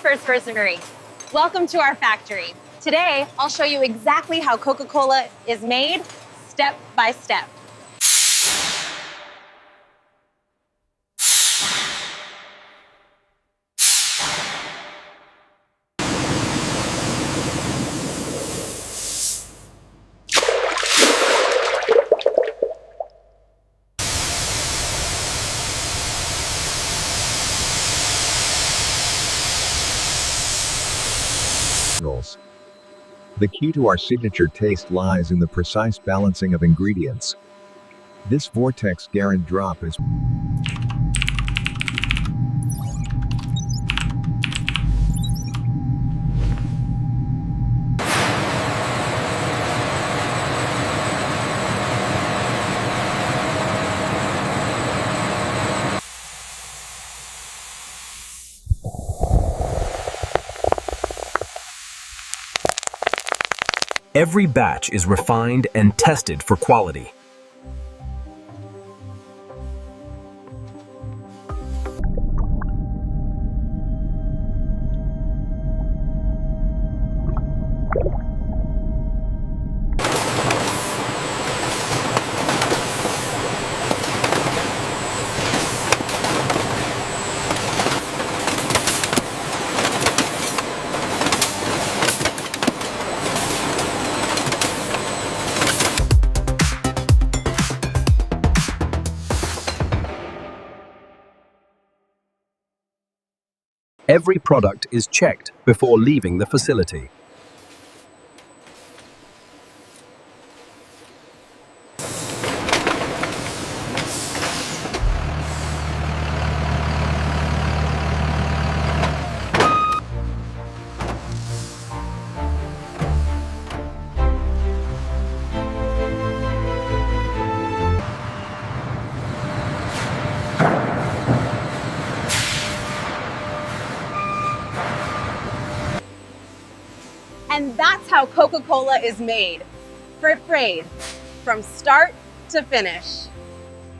First personery. Welcome to our factory. Today, I'll show you exactly how Coca-Cola is made, step by step. The key to our signature taste lies in the precise balancing of ingredients. This vortex Garand drop is Every batch is refined and tested for quality. Every product is checked before leaving the facility. And that's how Coca-Cola is made. Free, from start to finish.